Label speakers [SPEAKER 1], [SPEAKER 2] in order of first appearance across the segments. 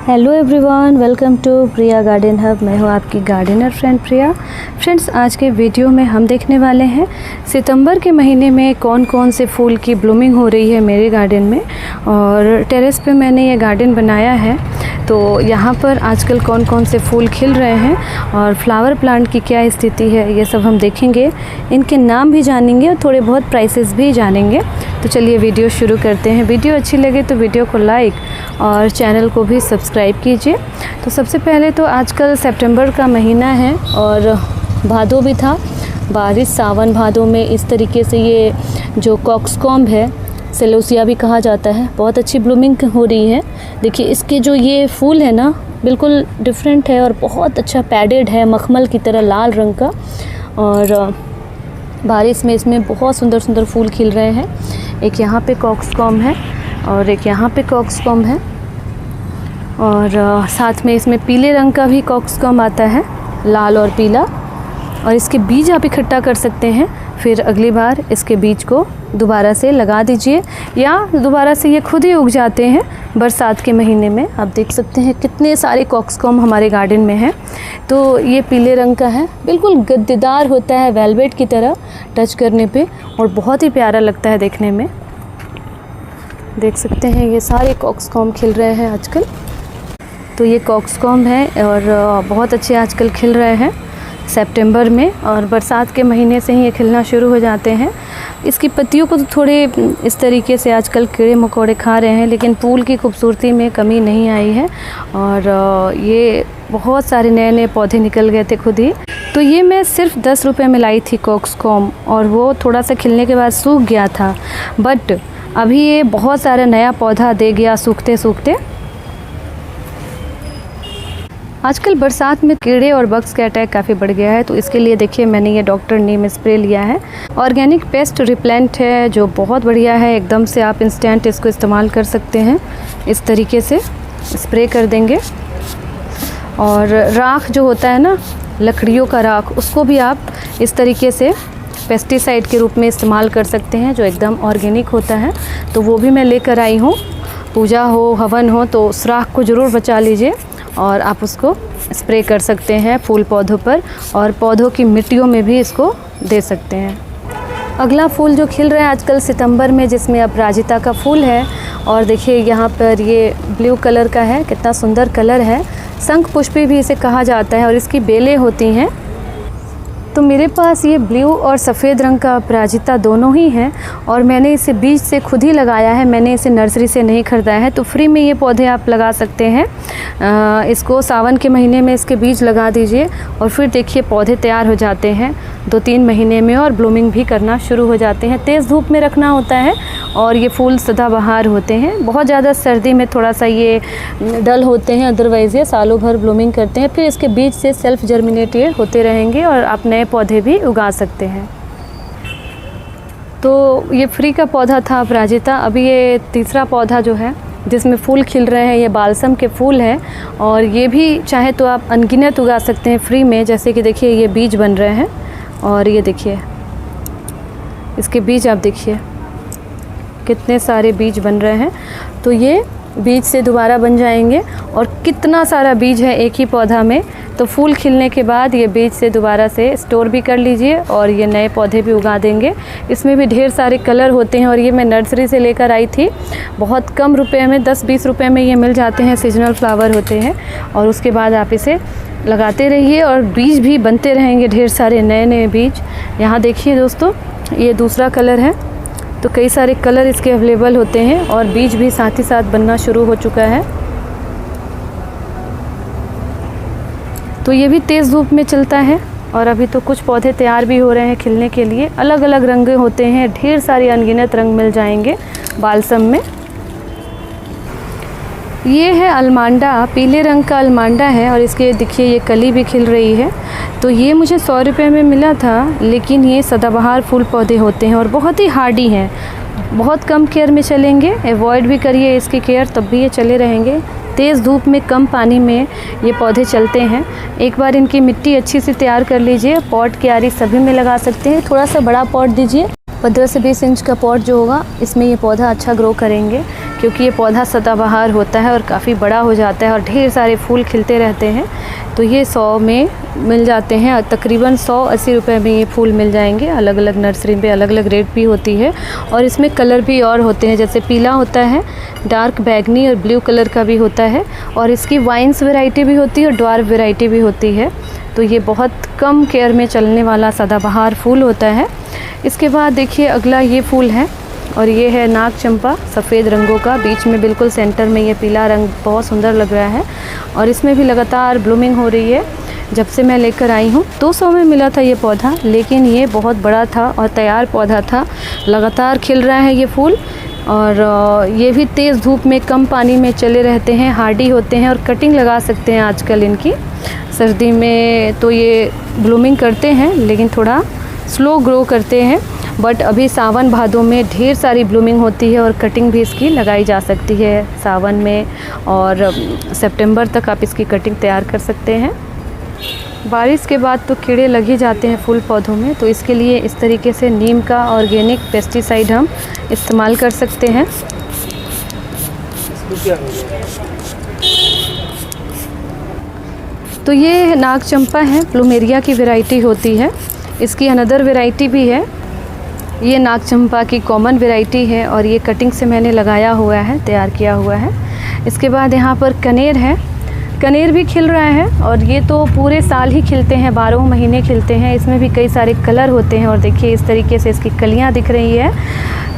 [SPEAKER 1] Hello everyone, welcome to Priya garden hub. मैं हूँ आपकी गार्डनर फ्रेंड प्रिया। फ्रेंड्स, आज के वीडियो में हम देखने वाले हैं सितंबर के महीने में कौन कौन से फूल की ब्लूमिंग हो रही है मेरे गार्डन में। और टेरेस पे मैंने ये गार्डन बनाया है, तो यहाँ पर आजकल कौन कौन से फूल खिल रहे हैं और फ्लावर प्लांट की क्या स्थिति है, ये सब हम देखेंगे। इनके नाम भी जानेंगे और थोड़े बहुत प्राइसेस भी जानेंगे। तो चलिए वीडियो शुरू करते हैं। वीडियो अच्छी लगे तो वीडियो को लाइक और चैनल को भी सब्सक्राइब कीजिए। तो सबसे पहले तो आजकल सितंबर का महीना है और भादो भी था, बारिश सावन भादो में इस तरीके से ये जो कॉक्सकॉम्ब है, सेलोसिया भी कहा जाता है, बहुत अच्छी ब्लूमिंग हो रही है। देखिए इसके जो ये फूल है ना, बिल्कुल डिफरेंट है और बहुत अच्छा पैडेड है, मखमल की तरह लाल रंग का। और बारिश में इसमें बहुत सुंदर सुंदर फूल खिल रहे हैं। एक यहाँ पे कॉक्सकॉम्ब है और एक यहाँ पे कॉक्सकॉम्ब है, और साथ में इसमें पीले रंग का भी कॉक्सकॉम्ब आता है, लाल और पीला। और इसके बीज आप इकट्ठा कर सकते हैं, फिर अगली बार इसके बीज को दोबारा से लगा दीजिए, या दोबारा से ये खुद ही उग जाते हैं बरसात के महीने में। आप देख सकते हैं कितने सारे कॉक्सकॉम्ब हमारे गार्डन में हैं। तो ये पीले रंग का है, बिल्कुल गद्देदार होता है वेलवेट की तरह टच करने पे, और बहुत ही प्यारा लगता है देखने में। देख सकते हैं ये सारे कॉक्सकॉम्ब खिल रहे हैं आजकल। तो ये कॉक्सकॉम्ब है और बहुत अच्छे आजकल खिल रहे हैं सितंबर में, और बरसात के महीने से ही ये खिलना शुरू हो जाते हैं। इसकी पत्तियों को तो थोड़े इस तरीके से आजकल कीड़े मकोड़े खा रहे हैं, लेकिन फूल की खूबसूरती में कमी नहीं आई है। और ये बहुत सारे नए नए पौधे निकल गए थे खुद ही। तो ये मैं सिर्फ 10 रुपये में लाई थी कॉक्सकॉम्ब, और वो थोड़ा सा खिलने के बाद सूख गया था, बट अभी ये बहुत सारा नया पौधा दे गया सूखते सूखते। आजकल बरसात में कीड़े और बग्स का अटैक काफ़ी बढ़ गया है, तो इसके लिए देखिए मैंने ये डॉक्टर नीम स्प्रे लिया है। ऑर्गेनिक पेस्ट रिपेलेंट है जो बहुत बढ़िया है, एकदम से आप इंस्टेंट इसको इस्तेमाल कर सकते हैं। इस तरीके से स्प्रे कर देंगे। और राख जो होता है ना, लकड़ियों का राख, उसको भी आप इस तरीके से पेस्टिसाइड के रूप में इस्तेमाल कर सकते हैं, जो एकदम ऑर्गेनिक होता है। तो वो भी मैं लेकर आई हूँ। पूजा हो, हवन हो, तो उस राख को ज़रूर बचा लीजिए और आप उसको स्प्रे कर सकते हैं फूल पौधों पर, और पौधों की मिट्टियों में भी इसको दे सकते हैं। अगला फूल जो खिल रहा है आजकल सितंबर में, जिसमें अपराजिता का फूल है। और देखिए यहाँ पर ये ब्लू कलर का है, कितना सुंदर कलर है। शंख पुष्पी भी इसे कहा जाता है, और इसकी बेलें होती हैं। तो मेरे पास ये ब्लू और सफ़ेद रंग का अपराजिता दोनों ही हैं, और मैंने इसे बीज से खुद ही लगाया है, मैंने इसे नर्सरी से नहीं ख़रीदा है। तो फ्री में ये पौधे आप लगा सकते हैं। इसको सावन के महीने में इसके बीज लगा दीजिए, और फिर देखिए पौधे तैयार हो जाते हैं 2-3 महीने में, और ब्लूमिंग भी करना शुरू हो जाते हैं। तेज़ धूप में रखना होता है, और ये फूल सदाबहार होते हैं। बहुत ज़्यादा सर्दी में थोड़ा सा ये डल होते हैं, अदरवाइज़ ये सालों भर ब्लूमिंग करते हैं। फिर इसके बीज से सेल्फ जर्मिनेटेड होते रहेंगे, और आप नए पौधे भी उगा सकते हैं। तो ये फ्री का पौधा था अपराजिता। अभी ये तीसरा पौधा जो है जिसमें फूल खिल रहे हैं, ये बालसम के फूल हैं, और ये भी चाहे तो आप अनगिनत उगा सकते हैं फ्री में। जैसे कि देखिए ये बीज बन रहे हैं, और ये देखिए इसके बीज आप देखिए कितने सारे बीज बन रहे हैं। तो ये बीज से दोबारा बन जाएंगे, और कितना सारा बीज है एक ही पौधा में। तो फूल खिलने के बाद ये बीज से दोबारा से स्टोर भी कर लीजिए, और ये नए पौधे भी उगा देंगे। इसमें भी ढेर सारे कलर होते हैं, और ये मैं नर्सरी से लेकर आई थी। बहुत कम रुपए में, 10-20 रुपए में ये मिल जाते हैं। सीजनल फ्लावर होते हैं, और उसके बाद आप इसे लगाते रहिए, और बीज भी बनते रहेंगे, ढेर सारे नए नए बीज। यहाँ देखिए दोस्तों, ये दूसरा कलर है। तो कई सारे कलर इसके अवेलेबल होते हैं, और बीज भी साथ ही साथ बनना शुरू हो चुका है। तो ये भी तेज़ धूप में चलता है, और अभी तो कुछ पौधे तैयार भी हो रहे हैं खिलने के लिए। अलग अलग रंग होते हैं, ढेर सारे अनगिनत रंग मिल जाएंगे बालसम में। ये है अलमांडा, पीले रंग का अलमांडा है, और इसके देखिए ये कली भी खिल रही है। तो ये मुझे 100 रुपये में मिला था, लेकिन ये सदाबहार फूल पौधे होते हैं और बहुत ही हार्डी हैं। बहुत कम केयर में चलेंगे, अवॉइड भी करिए इसकी केयर, तब भी ये चले रहेंगे। तेज़ धूप में, कम पानी में ये पौधे चलते हैं। एक बार इनकी मिट्टी अच्छी सी तैयार कर लीजिए। पॉट, क्यारी सभी में लगा सकते हैं। थोड़ा सा बड़ा पॉट दीजिए, 15 से 20 इंच का पॉट जो होगा, इसमें ये पौधा अच्छा ग्रो करेंगे, क्योंकि ये पौधा सदाबहार होता है और काफ़ी बड़ा हो जाता है और ढेर सारे फूल खिलते रहते हैं। तो ये 100 में मिल जाते हैं और तकरीबन 180 रुपये में ये फूल मिल जाएंगे। अलग अलग नर्सरी पे अलग अलग रेट भी होती है और इसमें कलर भी और होते हैं, जैसे पीला होता है, डार्क बैगनी और ब्लू कलर का भी होता है और इसकी वाइन्स वैरायटी भी होती है और ड्वार्फ वैरायटी भी होती है। तो ये बहुत कम केयर में चलने वाला सदाबहार फूल होता है। इसके बाद देखिए अगला ये फूल है और ये है नाग चंपा, सफ़ेद रंगों का, बीच में बिल्कुल सेंटर में ये पीला रंग बहुत सुंदर लग रहा है और इसमें भी लगातार ब्लूमिंग हो रही है। जब से मैं लेकर आई हूँ 200 में मिला था ये पौधा, लेकिन ये बहुत बड़ा था और तैयार पौधा था। लगातार खिल रहा है ये फूल और ये भी तेज़ धूप में कम पानी में चले रहते हैं, हार्डी होते हैं और कटिंग लगा सकते हैं आजकल इनकी। सर्दी में तो ये ब्लूमिंग करते हैं लेकिन थोड़ा स्लो ग्रो करते हैं, बट अभी सावन भादों में ढेर सारी ब्लूमिंग होती है और कटिंग भी इसकी लगाई जा सकती है सावन में, और सितंबर तक आप इसकी कटिंग तैयार कर सकते हैं। बारिश के बाद तो कीड़े लग ही जाते हैं फूल पौधों में, तो इसके लिए इस तरीके से नीम का ऑर्गेनिक पेस्टिसाइड हम इस्तेमाल कर सकते हैं। तो ये नाग चंपा है, प्लूमेरिया की वैरायटी होती है। इसकी अनदर वैरायटी भी है, ये नाग चंपा की कॉमन वैरायटी है और ये कटिंग से मैंने लगाया हुआ है, तैयार किया हुआ है। इसके बाद यहाँ पर कनेर है, कनेर भी खिल रहा है और ये तो पूरे साल ही खिलते हैं, 12 महीने खिलते हैं। इसमें भी कई सारे कलर होते हैं और देखिए इस तरीके से इसकी कलियाँ दिख रही है।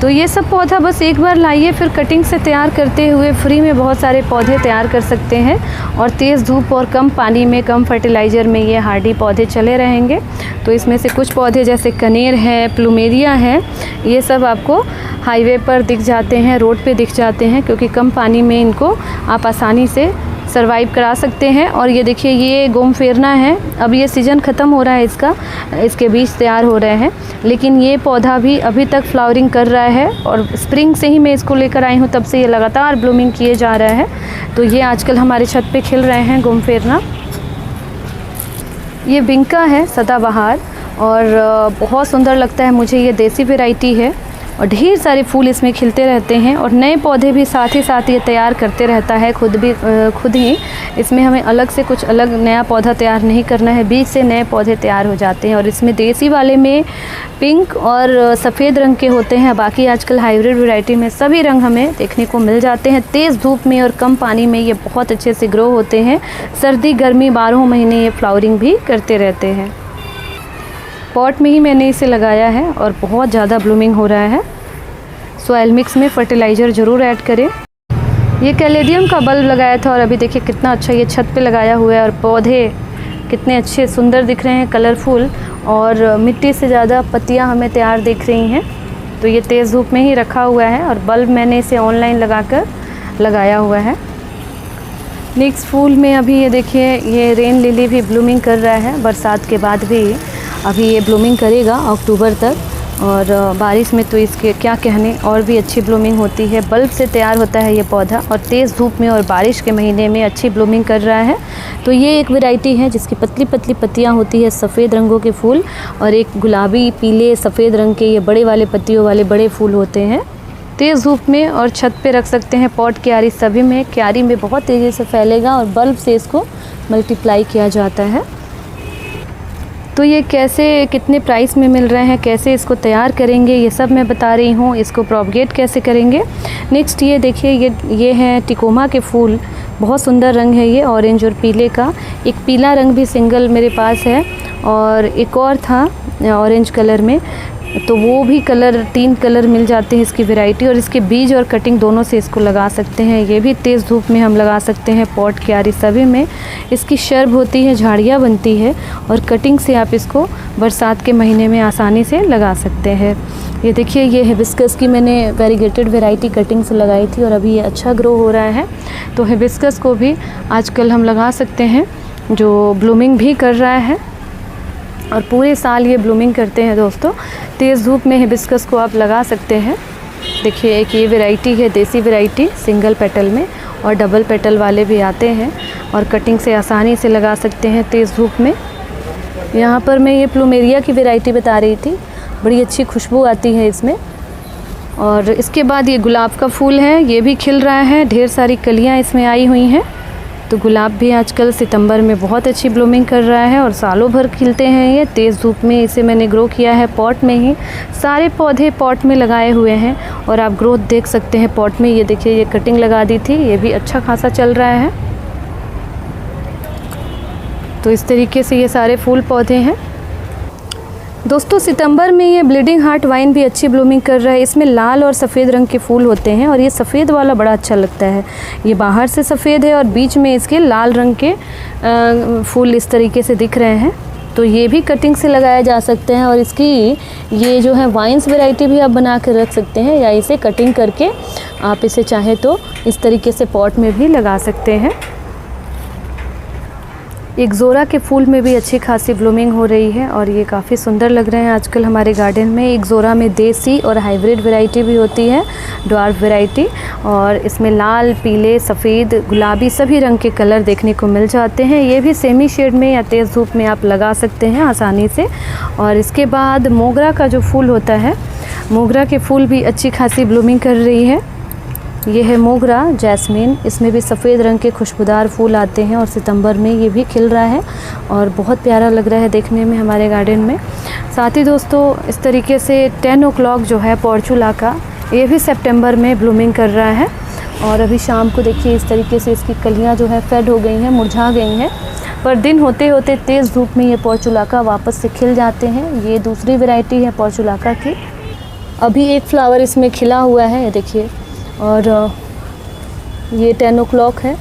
[SPEAKER 1] तो ये सब पौधा बस एक बार लाइए, फिर कटिंग से तैयार करते हुए फ्री में बहुत सारे पौधे तैयार कर सकते हैं और तेज़ धूप और कम पानी में, कम फर्टिलाइज़र में ये हार्डी पौधे चले रहेंगे। तो इसमें से कुछ पौधे जैसे कनेर है, प्लूमेरिया है, ये सब आपको हाईवे पर दिख जाते हैं, रोड पे दिख जाते हैं, क्योंकि कम पानी में इनको आप आसानी से सरवाइव करा सकते हैं। और ये देखिए ये गोमफेरना है, अब ये सीज़न ख़त्म हो रहा है इसका, इसके बीज तैयार हो रहे हैं, लेकिन ये पौधा भी अभी तक फ्लावरिंग कर रहा है और स्प्रिंग से ही मैं इसको लेकर आई हूँ, तब से ये लगातार ब्लूमिंग किए जा रहा है। तो ये आजकल हमारे छत पे खिल रहे हैं गोमफेरना। ये बिंका है सदाबहार और बहुत सुंदर लगता है मुझे, ये देसी वैरायटी है और ढेर सारे फूल इसमें खिलते रहते हैं और नए पौधे भी साथ ही साथ ये तैयार करते रहता है खुद ही। इसमें हमें अलग से कुछ अलग नया पौधा तैयार नहीं करना है, बीज से नए पौधे तैयार हो जाते हैं। और इसमें देसी वाले में पिंक और सफ़ेद रंग के होते हैं, बाकी आजकल हाइब्रिड वैरायटी में सभी रंग हमें देखने को मिल जाते हैं। तेज़ धूप में और कम पानी में ये बहुत अच्छे से ग्रो होते हैं। सर्दी गर्मी 12 महीने ये फ्लावरिंग भी करते रहते हैं। पॉट में ही मैंने इसे लगाया है और बहुत ज़्यादा ब्लूमिंग हो रहा है। सॉइल मिक्स में फर्टिलाइज़र ज़रूर ऐड करें। ये कैलेडियम का बल्ब लगाया था और अभी देखिए कितना अच्छा ये छत पे लगाया हुआ है और पौधे कितने अच्छे सुंदर दिख रहे हैं, कलरफुल, और मिट्टी से ज़्यादा पत्तियां हमें तैयार दिख रही हैं। तो ये तेज़ धूप में ही रखा हुआ है और बल्ब मैंने इसे ऑनलाइन लगाकर लगाया हुआ है। नेक्स्ट फूल में अभी ये देखिए ये रेन लिली भी ब्लूमिंग कर रहा है, बरसात के बाद भी अभी ये ब्लूमिंग करेगा अक्टूबर तक, और बारिश में तो इसके क्या कहने, और भी अच्छी ब्लूमिंग होती है। बल्ब से तैयार होता है ये पौधा और तेज़ धूप में और बारिश के महीने में अच्छी ब्लूमिंग कर रहा है। तो ये एक वैरायटी है जिसकी पतली पतली पत्तियां होती है, सफ़ेद रंगों के फूल, और एक गुलाबी पीले सफ़ेद रंग के ये बड़े वाले पत्तियों वाले बड़े फूल होते हैं। तेज़ धूप में और छत पे रख सकते हैं, पॉट, क्यारी सभी में। क्यारी में बहुत तेज़ी से फैलेगा और बल्ब से इसको मल्टीप्लाई किया जाता है। तो ये कैसे कितने प्राइस में मिल रहे हैं, कैसे इसको तैयार करेंगे, ये सब मैं बता रही हूँ। इसको प्रोपगेट कैसे करेंगे। नेक्स्ट ये देखिए ये है टिकोमा के फूल, बहुत सुंदर रंग है ये, ऑरेंज और पीले का। एक पीला रंग भी सिंगल मेरे पास है और एक और था ऑरेंज कलर में, तो वो भी कलर 3 कलर मिल जाते हैं इसकी वैरायटी। और इसके बीज और कटिंग दोनों से इसको लगा सकते हैं। ये भी तेज़ धूप में हम लगा सकते हैं, पॉट, क्यारी सभी में। इसकी शर्ब होती है, झाड़ियाँ बनती है और कटिंग से आप इसको बरसात के महीने में आसानी से लगा सकते हैं। ये देखिए ये हिबिस्कस की मैंने वेरीगेटेड वैरायटी कटिंग से लगाई थी और अभी ये अच्छा ग्रो हो रहा है। तो हिबिस्कस को भी आजकल हम लगा सकते हैं, जो ब्लूमिंग भी कर रहा है और पूरे साल ये ब्लूमिंग करते हैं दोस्तों। तेज़ धूप में हिबिस्कस को आप लगा सकते हैं। देखिए एक ये वैरायटी है देसी वैरायटी, सिंगल पेटल में, और डबल पेटल वाले भी आते हैं और कटिंग से आसानी से लगा सकते हैं तेज़ धूप में। यहाँ पर मैं ये प्लूमेरिया की वैरायटी बता रही थी, बड़ी अच्छी खुशबू आती है इसमें। और इसके बाद ये गुलाब का फूल है, ये भी खिल रहा है, ढेर सारी कलियां इसमें आई हुई हैं। तो गुलाब भी आजकल सितंबर में बहुत अच्छी ब्लूमिंग कर रहा है और सालों भर खिलते हैं ये। तेज़ धूप में इसे मैंने ग्रो किया है पॉट में ही, सारे पौधे पॉट में लगाए हुए हैं और आप ग्रोथ देख सकते हैं पॉट में। ये देखिए, ये कटिंग लगा दी थी, ये भी अच्छा खासा चल रहा है। तो इस तरीके से ये सारे फूल पौधे हैं। दोस्तों सितंबर में ये ब्लीडिंग हार्ट वाइन भी अच्छी ब्लूमिंग कर रहा है। इसमें लाल और सफ़ेद रंग के फूल होते हैं और ये सफ़ेद वाला बड़ा अच्छा लगता है। ये बाहर से सफ़ेद है और बीच में इसके लाल रंग के फूल इस तरीके से दिख रहे हैं। तो ये भी कटिंग से लगाया जा सकते हैं और इसकी ये जो है वाइन्स वैरायटी भी आप बना कर रख सकते हैं, या इसे कटिंग करके आप इसे चाहे तो इस तरीके से पॉट में भी लगा सकते हैं। एक ज़ोरा के फूल में भी अच्छी खासी ब्लूमिंग हो रही है और ये काफ़ी सुंदर लग रहे हैं आजकल हमारे गार्डन में। एक ज़ोरा में देसी और हाइब्रिड वैरायटी भी होती है, ड्वार्फ वैरायटी, और इसमें लाल, पीले, सफ़ेद, गुलाबी सभी रंग के कलर देखने को मिल जाते हैं। ये भी सेमी शेड में या तेज़ धूप में आप लगा सकते हैं आसानी से। और इसके बाद मोगरा का जो फूल होता है, मोगरा के फूल भी अच्छी खासी ब्लूमिंग कर रही है। ये है मोगरा जैस्मीन, इसमें भी सफ़ेद रंग के खुशबूदार फूल आते हैं और सितंबर में ये भी खिल रहा है और बहुत प्यारा लग रहा है देखने में हमारे गार्डन में। साथ ही दोस्तों इस तरीके से 10 o'clock जो है पोर्चुला का, ये भी सितंबर में ब्लूमिंग कर रहा है। और अभी शाम को देखिए इस तरीके से इसकी कलियाँ जो है फेड हो गई हैं, मुरझा गई हैं, पर दिन होते होते तेज़ धूप में ये पोर्चुलाका वापस से खिल जाते हैं। ये दूसरी वैरायटी है पोर्चुलाका की। अभी एक फ्लावर इसमें खिला हुआ है, ये देखिए, और ये 10 o'clock है,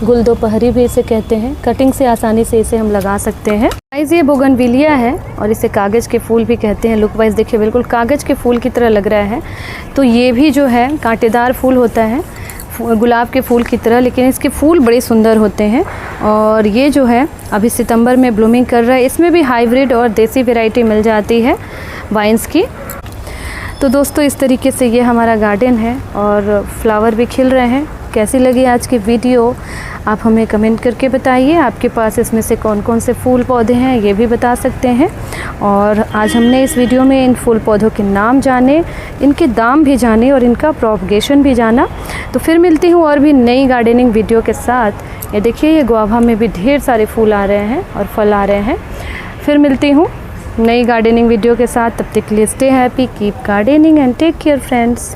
[SPEAKER 1] गुल दोपहरी भी इसे कहते हैं। कटिंग से आसानी से इसे हम लगा सकते हैं। गाइस ये बोगनविलिया है और इसे कागज़ के फूल भी कहते हैं। लुक वाइज देखिए बिल्कुल कागज़ के फूल की तरह लग रहा है। तो ये भी जो है कांटेदार फूल होता है गुलाब के फूल की तरह, लेकिन इसके फूल बड़े सुंदर होते हैं। और ये जो है अभी सितंबर में ब्लूमिंग कर रहा है। इसमें भी हाइब्रिड और देसी वैरायटी मिल जाती है वाइन्स की। तो दोस्तों इस तरीके से ये हमारा गार्डन है और फ्लावर भी खिल रहे हैं। कैसी लगी आज की वीडियो आप हमें कमेंट करके बताइए। आपके पास इसमें से कौन कौन से फूल पौधे हैं ये भी बता सकते हैं। और आज हमने इस वीडियो में इन फूल पौधों के नाम जाने, इनके दाम भी जाने और इनका प्रोपगेशन भी जाना। तो फिर मिलती हूँ और भी नई गार्डनिंग वीडियो के साथ। ये देखिए ये गुआवा में भी ढेर सारे फूल आ रहे हैं और फल आ रहे हैं। फिर मिलती हूँ नई गार्डनिंग वीडियो के साथ। तब तक के लिए stay happy, keep gardening and take care friends.